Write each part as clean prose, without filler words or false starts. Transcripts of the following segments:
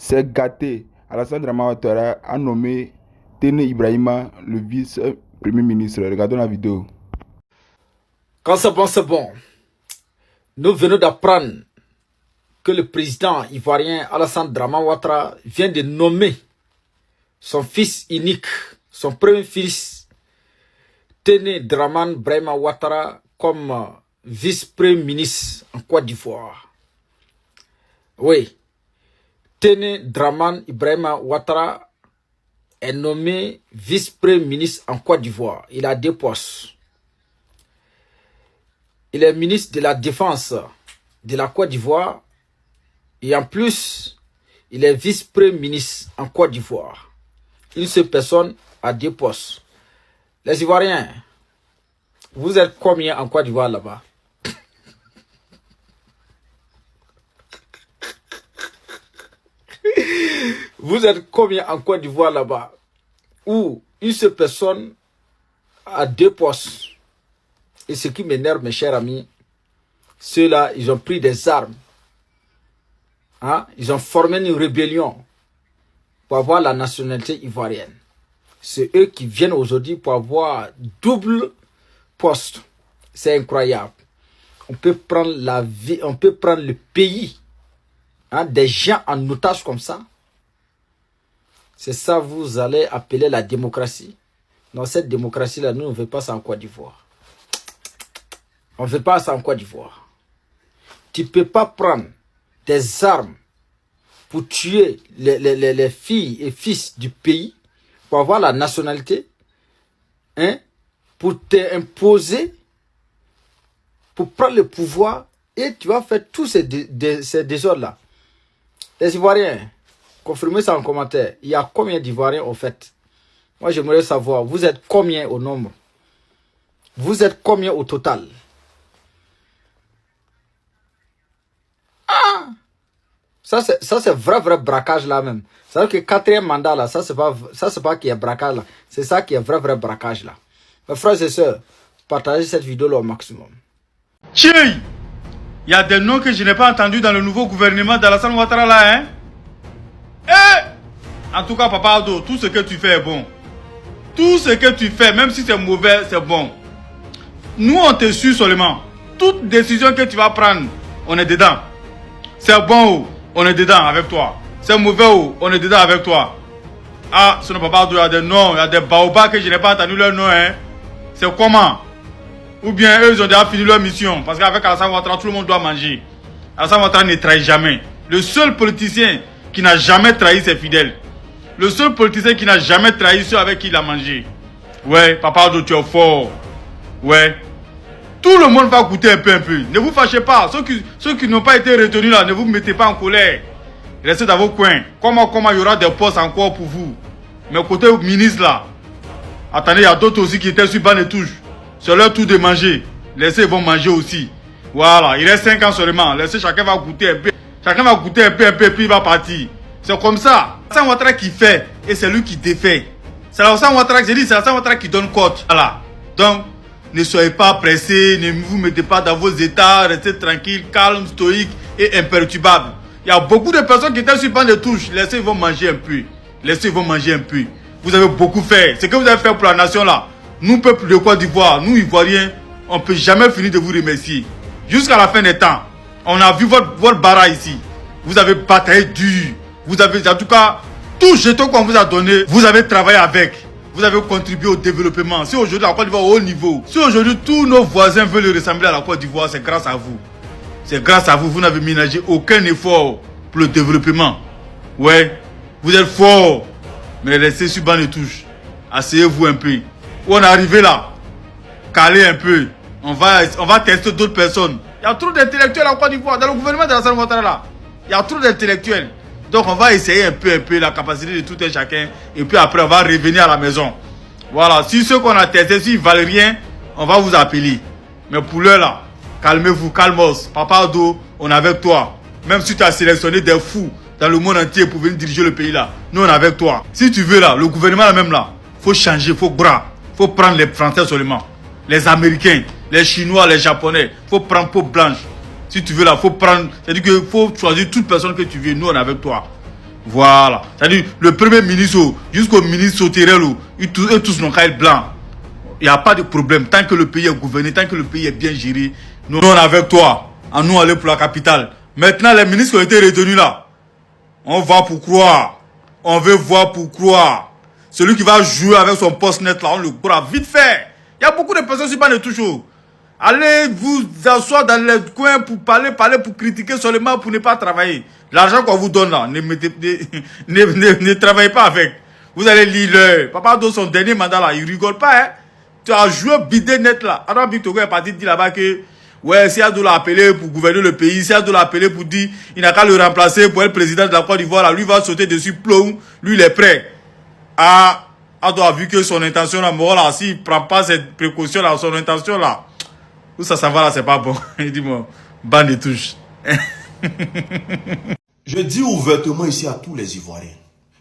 C'est gâté. Alassane Dramane Ouattara a nommé Téné Ibrahima le vice-premier ministre. Regardons la vidéo. Quand c'est bon, c'est bon. Nous venons d'apprendre que le président ivoirien Alassane Dramane Ouattara vient de nommer son fils unique, son premier fils, Téné Dramane Ibrahima Ouattara, comme vice-premier ministre en Côte d'Ivoire. Oui, Téné Dramane Ibrahima Ouattara est nommé vice-premier ministre en Côte d'Ivoire. Il a 2 postes. Il est ministre de la Défense de la Côte d'Ivoire et en plus, il est vice-premier ministre en Côte d'Ivoire. Une seule personne a 2 postes. Les Ivoiriens, vous êtes combien en Côte d'Ivoire là-bas? Vous êtes combien en Côte d'Ivoire là-bas? Où une seule personne a 2 postes. Et ce qui m'énerve, mes chers amis, ceux-là, ils ont pris des armes. Hein? Ils ont formé une rébellion pour avoir la nationalité ivoirienne. C'est eux qui viennent aujourd'hui pour avoir double poste. C'est incroyable. On peut prendre la vie, on peut prendre le pays, hein, des gens en otage comme ça. C'est ça vous allez appeler la démocratie. Dans cette démocratie-là, nous ne veut pas ça en Côte d'Ivoire. On ne veut pas ça en Côte d'Ivoire. Tu ne peux pas prendre des armes pour tuer les filles et fils du pays, pour avoir la nationalité, hein, pour t'imposer, pour prendre le pouvoir, et tu vas faire tous ces désordres-là. Les Ivoiriens, confirmez ça en commentaire. Il y a combien d'Ivoiriens au fait? Moi, j'aimerais savoir, vous êtes combien au nombre? Vous êtes combien au total? Ah! Ça, c'est vrai braquage là même. C'est-à-dire que 4e mandat là, ça, c'est pas qui est braquage là. C'est ça qui est vrai braquage là. Mes frères et sœurs, partagez cette vidéo là au maximum. Tchèi! Il y a des noms que je n'ai pas entendus dans le nouveau gouvernement d'Alassane Ouattara là, hein? Eh! En tout cas, Papa Ado, tout ce que tu fais est bon. Tout ce que tu fais, même si c'est mauvais, c'est bon. Nous, on te suit seulement. Toute décision que tu vas prendre, on est dedans. C'est bon, on est dedans avec toi. C'est mauvais, on est dedans avec toi. Ah, ce n'est pas Ado, il y a des noms, il y a des baobas que je n'ai pas entendu leur nom, hein? C'est comment? Ou bien eux, ils ont déjà fini leur mission. Parce qu'avec Alassane Ouattara, tout le monde doit manger. Alassane Ouattara ne trahit jamais. Le seul politicien qui n'a jamais trahi ses fidèles. Le seul politicien qui n'a jamais trahi ceux avec qui il a mangé. Ouais, Papa Ado, tu es fort. Ouais. Tout le monde va goûter un peu. Ne vous fâchez pas. Ceux qui n'ont pas été retenus là, ne vous mettez pas en colère. Restez dans vos coins. Comment il y aura des postes encore pour vous. Mais côté ministre là, attendez, il y a d'autres aussi qui étaient sur banc de touche. C'est leur tour de manger. Laissez, ils vont manger aussi. Voilà, il reste 5 ans seulement. Laissez, chacun va goûter un peu. Chacun va goûter un peu, puis il va partir. C'est comme ça. C'est Alassane Ouattara qui fait et c'est lui qui défait. C'est Alassane Ouattara que j'ai dit, c'est Alassane Ouattara qui donne cote. Voilà. Donc, ne soyez pas pressés, ne vous mettez pas dans vos états, restez tranquille, calme, stoïque et imperturbable. Il y a beaucoup de personnes qui étaient sur le banc de touche. Laissez, ils vont manger un peu. Laissez, ils vont manger un peu. Vous avez beaucoup fait. Ce que vous avez fait pour la nation là, nous, peuple de Côte d'Ivoire, nous Ivoiriens, on ne peut jamais finir de vous remercier. Jusqu'à la fin des temps, on a vu votre bara ici. Vous avez bataillé dur. Vous avez, en tout cas, tout jeton qu'on vous a donné, vous avez travaillé avec. Vous avez contribué au développement. Si aujourd'hui la Côte d'Ivoire est au haut niveau, si aujourd'hui tous nos voisins veulent ressembler à la Côte d'Ivoire, c'est grâce à vous. C'est grâce à vous. Vous n'avez ménagé aucun effort pour le développement. Ouais, vous êtes fort. Mais restez sur banc de touche. Asseyez-vous un peu. Où on est arrivé là, calez un peu. On va tester d'autres personnes. Il y a trop d'intellectuels en Côte d'Ivoire. Dans le gouvernement de Alassane Ouattara là, il y a trop d'intellectuels. Donc on va essayer un peu la capacité de tout un chacun. Et puis après on va revenir à la maison. Voilà, si ceux qu'on a testés, s'ils ne valent rien, on va vous appeler. Mais pour l'heure là, calmez-vous, calmos. Papa Ado, on est avec toi. Même si tu as sélectionné des fous dans le monde entier pour venir diriger le pays là, nous on est avec toi. Si tu veux là, le gouvernement là même là, faut changer, faut bras. Faut prendre les Français seulement. Les Américains, les Chinois, les Japonais. Faut prendre peau blanche. Si tu veux là, faut prendre. C'est-à-dire qu'il faut choisir toute personne que tu veux. Nous, on est avec toi. Voilà. C'est-à-dire, le premier ministre jusqu'au ministre Soterel, eux tous n'ont qu'à être blancs. Il n'y a pas de problème. Tant que le pays est gouverné, tant que le pays est bien géré, nous on est avec toi. À nous aller pour la capitale. Maintenant, les ministres qui ont été retenus là, on va pour croire. On veut voir pour croire. Celui qui va jouer avec son poste net là, on le croit vite fait. Il y a beaucoup de personnes qui parlent toujours. Allez vous asseoir dans les coins pour parler, pour critiquer seulement, pour ne pas travailler. L'argent qu'on vous donne là, ne travaillez pas avec. Vous allez lire le... Papa dans son dernier mandat là, il rigole pas. Hein? Tu as joué bidé net là. Alors Victor est parti dire là-bas que ouais, si Adou l'a appelé pour gouverner le pays, si Adou l'a appelé pour dire il n'a qu'à le remplacer pour être président de la Côte d'Ivoire, là, lui va sauter dessus, plomb, lui il est prêt. Ah, Adou a vu que son intention là, là, s'il ne prend pas cette précaution là, son intention là, où ça va là, c'est pas bon. Il dit bon, bande de touche. Je dis ouvertement ici à tous les Ivoiriens,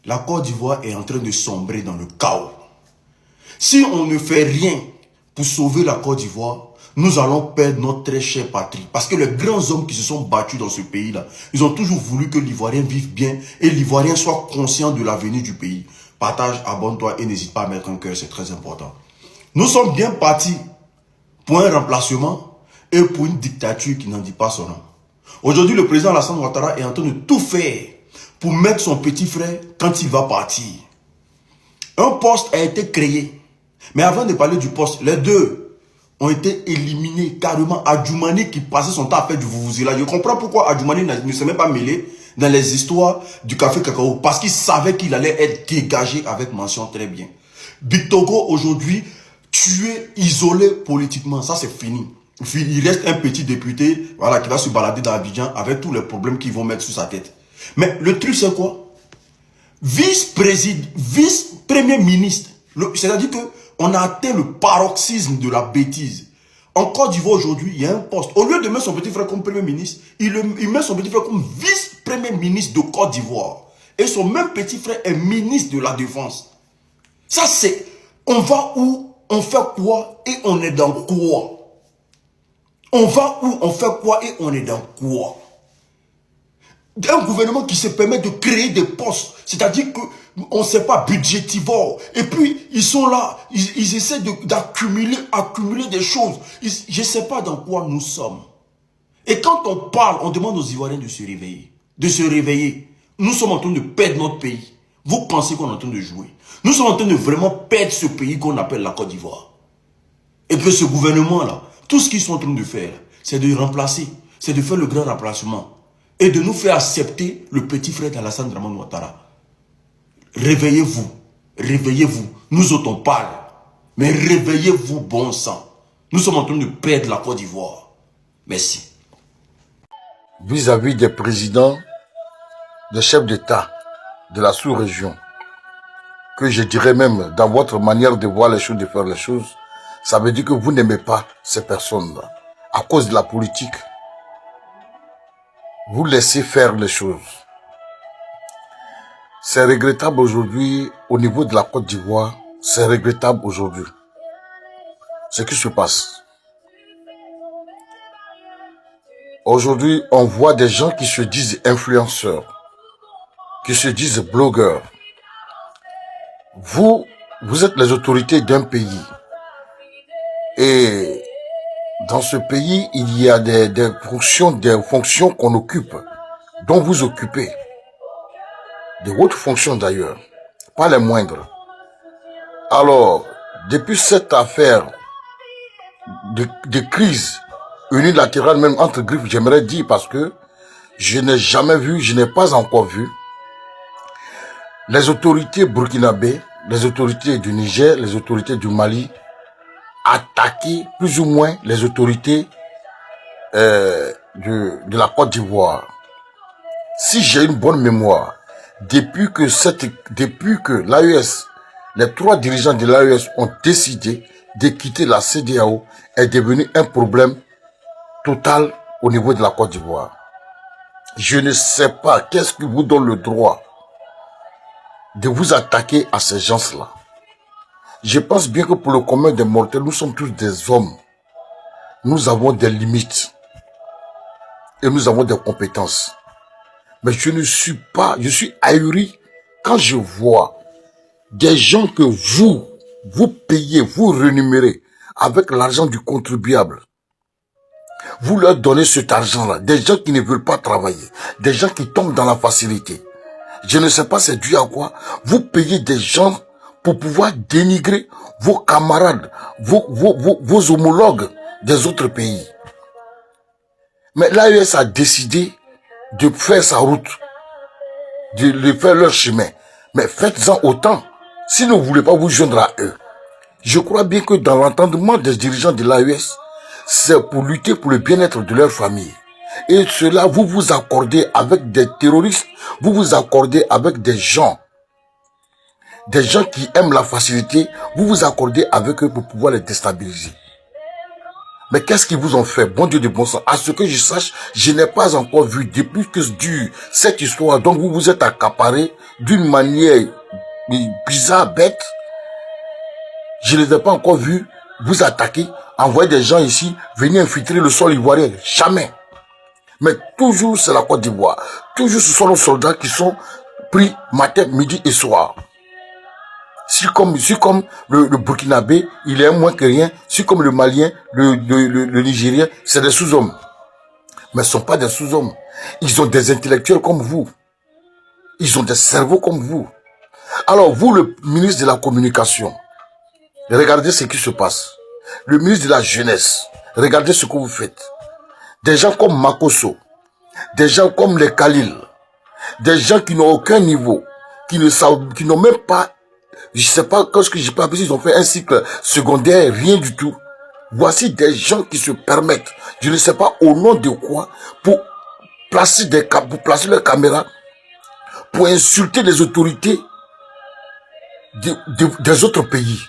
la Côte d'Ivoire est en train de sombrer dans le chaos. Si on ne fait rien pour sauver la Côte d'Ivoire, nous allons perdre notre très chère patrie. Parce que les grands hommes qui se sont battus dans ce pays-là, ils ont toujours voulu que l'Ivoirien vive bien et l'Ivoirien soit conscient de l'avenir du pays. Partage, abonne-toi et n'hésite pas à mettre un cœur, c'est très important. Nous sommes bien partis pour un remplacement et pour une dictature qui n'en dit pas son nom. Aujourd'hui, le président Alassane Ouattara est en train de tout faire pour mettre son petit frère quand il va partir. Un poste a été créé. Mais avant de parler du poste, les deux ont été éliminés carrément. Adjoumani qui passait son temps à faire du vouvouzela. Je comprends pourquoi Adjoumani ne s'est même pas mêlé dans les histoires du café cacao. Parce qu'il savait qu'il allait être dégagé avec mention très bien. Big Togo aujourd'hui, tué, isolé politiquement. Ça c'est fini. Il reste un petit député voilà, qui va se balader dans Abidjan avec tous les problèmes qu'ils vont mettre sur sa tête. Mais le truc c'est quoi? Vice-premier ministre. C'est-à-dire qu'on a atteint le paroxysme de la bêtise. En Côte d'Ivoire aujourd'hui, il y a un poste. Au lieu de mettre son petit frère comme premier ministre, il met son petit frère comme vice-premier ministre de Côte d'Ivoire. Et son même petit frère est ministre de la Défense. Ça c'est, on va où, on fait quoi et on est dans quoi? On va où, on fait quoi et on est dans quoi? Un gouvernement qui se permet de créer des postes, c'est-à-dire qu'on ne sait pas, budgétivore. Et puis, ils sont là, ils essaient d'accumuler des choses. Je ne sais pas dans quoi nous sommes. Et quand on parle, on demande aux Ivoiriens de se réveiller. De se réveiller. Nous sommes en train de perdre notre pays. Vous pensez qu'on est en train de jouer. Nous sommes en train de vraiment perdre ce pays qu'on appelle la Côte d'Ivoire. Et que ce gouvernement-là, tout ce qu'ils sont en train de faire, c'est de remplacer, c'est de faire le grand remplacement. Et de nous faire accepter le petit frère d'Alassane Dramane Ouattara. Réveillez-vous. Réveillez-vous. Nous autres on parle. Mais réveillez-vous, bon sang. Nous sommes en train de perdre la Côte d'Ivoire. Merci. Vis-à-vis des présidents, des chefs d'État de la sous-région, que je dirais même dans votre manière de voir les choses, de faire les choses, ça veut dire que vous n'aimez pas ces personnes-là. À cause de la politique. Vous laissez faire les choses. C'est regrettable aujourd'hui au niveau de la Côte d'Ivoire. C'est regrettable aujourd'hui. Ce qui se passe. Aujourd'hui, on voit des gens qui se disent influenceurs, qui se disent blogueurs. Vous êtes les autorités d'un pays. Et dans ce pays, il y a des fonctions qu'on occupe, dont vous occupez. De hautes fonctions d'ailleurs, pas les moindres. Alors, depuis cette affaire de crise unilatérale, même entre griffes, j'aimerais dire, parce que je n'ai jamais vu, je n'ai pas encore vu, les autorités burkinabées, les autorités du Niger, les autorités du Mali, attaquer plus ou moins les autorités de la Côte d'Ivoire. Si j'ai une bonne mémoire, depuis que l'AES, les 3 dirigeants de l'AES ont décidé de quitter la CEDEAO, est devenu un problème total au niveau de la Côte d'Ivoire. Je ne sais pas qu'est-ce qui vous donne le droit de vous attaquer à ces gens-là. Je pense bien que pour le commun des mortels, nous sommes tous des hommes. Nous avons des limites. Et nous avons des compétences. Mais je ne suis pas, je suis ahuri quand je vois des gens que vous payez, vous rémunérez avec l'argent du contribuable. Vous leur donnez cet argent-là. Des gens qui ne veulent pas travailler. Des gens qui tombent dans la facilité. Je ne sais pas c'est dû à quoi. Vous payez des gens pour pouvoir dénigrer vos camarades, vos homologues des autres pays. Mais l'AES a décidé de faire sa route, de faire leur chemin. Mais faites-en autant. Si vous ne voulez pas vous joindre à eux. Je crois bien que dans l'entendement des dirigeants de l'AES, c'est pour lutter pour le bien-être de leur famille. Et cela, vous vous accordez avec des terroristes, vous vous accordez avec des gens qui aiment la facilité, vous vous accordez avec eux pour pouvoir les déstabiliser. Mais qu'est-ce qu'ils vous ont fait, bon Dieu de bon sang? À ce que je sache, je n'ai pas encore vu, depuis que cette histoire dont vous vous êtes accaparé d'une manière bizarre, bête, je ne les ai pas encore vus vous attaquer, envoyer des gens ici, venir infiltrer le sol ivoirien. Jamais. Mais toujours c'est la Côte d'Ivoire. Toujours ce sont nos soldats qui sont pris matin, midi et soir. Si comme le Burkinabé, il est moins que rien. Si comme le Malien, le Nigérien, c'est des sous-hommes. Mais ce ne sont pas des sous-hommes. Ils ont des intellectuels comme vous. Ils ont des cerveaux comme vous. Alors vous, le ministre de la Communication, regardez ce qui se passe. Le ministre de la Jeunesse, regardez ce que vous faites. Des gens comme Makosso, des gens comme les Khalil, des gens qui n'ont aucun niveau, qui n'ont même pas, je sais pas ce que j'ai pas appris, ils ont fait un cycle secondaire, rien du tout. Voici des gens qui se permettent, je ne sais pas au nom de quoi, pour placer leurs caméras, pour insulter les autorités des autres pays.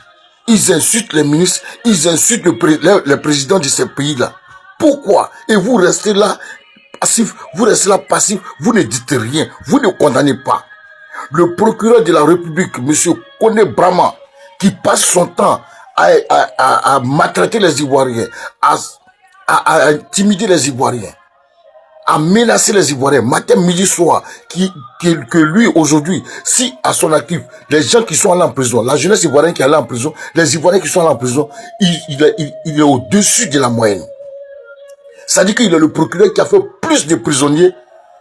Ils insultent les ministres, ils insultent le président de ces pays-là. Pourquoi? Et vous restez là passif, vous ne dites rien, vous ne condamnez pas. Le procureur de la République, M. Kone Brahma, qui passe son temps à maltraiter les Ivoiriens, à intimider les Ivoiriens, à menacer les Ivoiriens, matin, midi, soir, que lui, aujourd'hui, si à son actif, les gens qui sont allés en prison, la jeunesse ivoirienne qui est allée en prison, les Ivoiriens qui sont allés en prison, il est au-dessus de la moyenne. Ça dit qu'il est le procureur qui a fait plus de prisonniers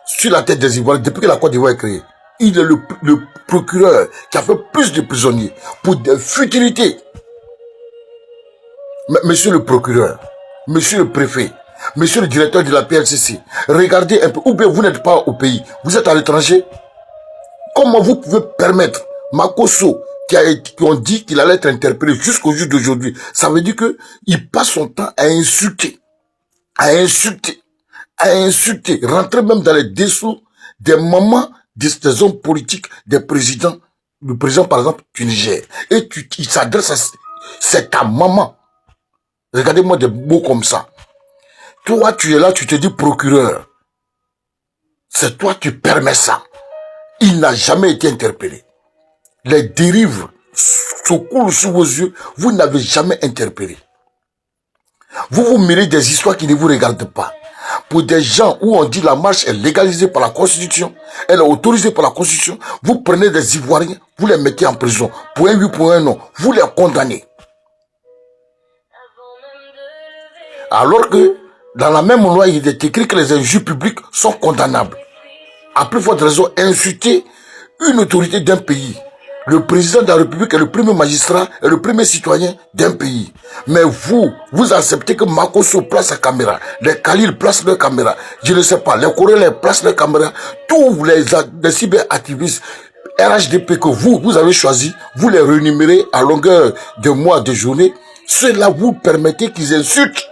sur la tête des Ivoiriens depuis que la Côte d'Ivoire est créée. Il est le procureur qui a fait plus de prisonniers pour des futilités. Monsieur le procureur, monsieur le préfet, monsieur le directeur de la PLCC, regardez un peu, ou bien vous n'êtes pas au pays, vous êtes à l'étranger. Comment vous pouvez permettre Makosso, qui ont dit qu'il allait être interpellé jusqu'au jour d'aujourd'hui, ça veut dire qu'il passe son temps à insulter, rentrer même dans les dessous des mamans des hommes politiques, des présidents, le président par exemple du Niger. Et il s'adresse à, c'est ta maman. Regardez-moi des mots comme ça. Toi, tu es là, tu te dis procureur. C'est toi qui permets ça. Il n'a jamais été interpellé. Les dérives se coulent sous vos yeux, vous n'avez jamais interpellé. Vous mêlez des histoires qui ne vous regardent pas. Pour des gens où on dit la marche est légalisée par la Constitution, elle est autorisée par la Constitution, vous prenez des Ivoiriens, vous les mettez en prison. Pour un oui, pour un non, vous les condamnez. Alors que dans la même loi, il est écrit que les injures publiques sont condamnables. À plus forte raison, insulter une autorité d'un pays. Le président de la République est le premier magistrat et le premier citoyen d'un pays. Mais vous acceptez que Makosso place sa caméra, les Khalil placent leur caméra, je ne sais pas, les Coréens placent leur caméra, tous les cyberactivistes RHDP que vous avez choisi, vous les rémunérez à longueur de mois, de journées, cela vous permettez qu'ils insultent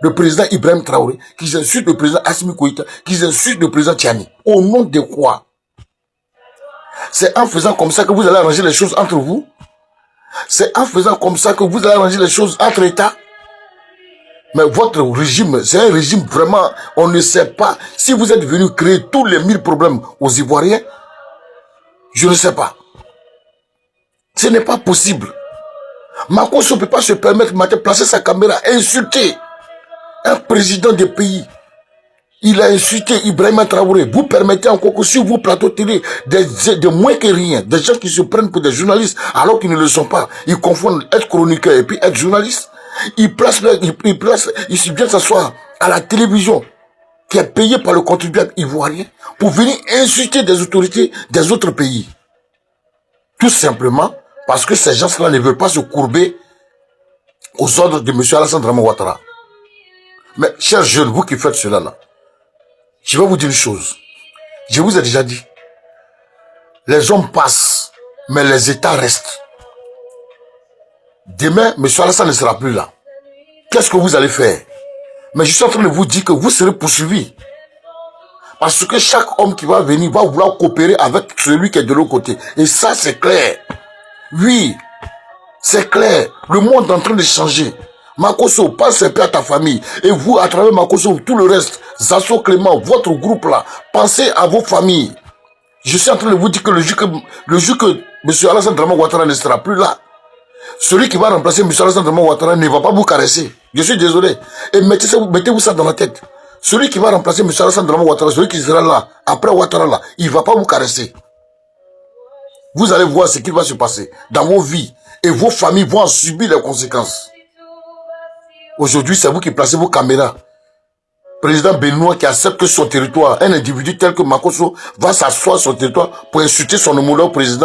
le président Ibrahim Traoré, qu'ils insultent le président Assimi Goïta, qu'ils insultent le président Tiani. Au nom de quoi? C'est en faisant comme ça que vous allez arranger les choses entre vous. C'est en faisant comme ça que vous allez arranger les choses entre États. Mais votre régime, c'est un régime vraiment, on ne sait pas. Si vous êtes venu créer tous les 1000 problèmes aux Ivoiriens, je ne sais pas. Ce n'est pas possible. Makosso ne peut pas se permettre de placer sa caméra et insulter un président de pays. Il a insulté Ibrahima Traoré. Vous permettez encore que sur vos plateaux télé, des moins que rien, des gens qui se prennent pour des journalistes alors qu'ils ne le sont pas. Ils confondent être chroniqueur et puis être journaliste. Ils viennent s'asseoir à la télévision qui est payée par le contribuable ivoirien pour venir insulter des autorités des autres pays. Tout simplement parce que ces gens-là ne veulent pas se courber aux ordres de M. Alassane Dramane Ouattara. Mais, chers jeunes, vous qui faites cela là, je vais vous dire une chose. Je vous ai déjà dit. Les hommes passent, mais les États restent. Demain, M. Alassane ne sera plus là. Qu'est-ce que vous allez faire? Mais je suis en train de vous dire que vous serez poursuivis. Parce que chaque homme qui va venir va vouloir coopérer avec celui qui est de l'autre côté. Et ça, c'est clair. Oui, c'est clair. Le monde est en train de changer. Makosso, pense un peu à ta famille. Et vous, à travers Makosso, tout le reste, Zasso Clément, votre groupe là, pensez à vos familles. Je suis en train de vous dire que le jour que M. Alassane Dramane Ouattara ne sera plus là, celui qui va remplacer M. Alassane Dramane Ouattara ne va pas vous caresser. Je suis désolé. Et mettez-vous ça dans la tête. Celui qui va remplacer M. Alassane Dramane Ouattara, celui qui sera là, après Ouattara là, il ne va pas vous caresser. Vous allez voir ce qui va se passer dans vos vies. Et vos familles vont en subir les conséquences. Aujourd'hui, c'est vous qui placez vos caméras. Président Benoît qui accepte que son territoire, un individu tel que Makosso, va s'asseoir sur son territoire pour insulter son homologue président.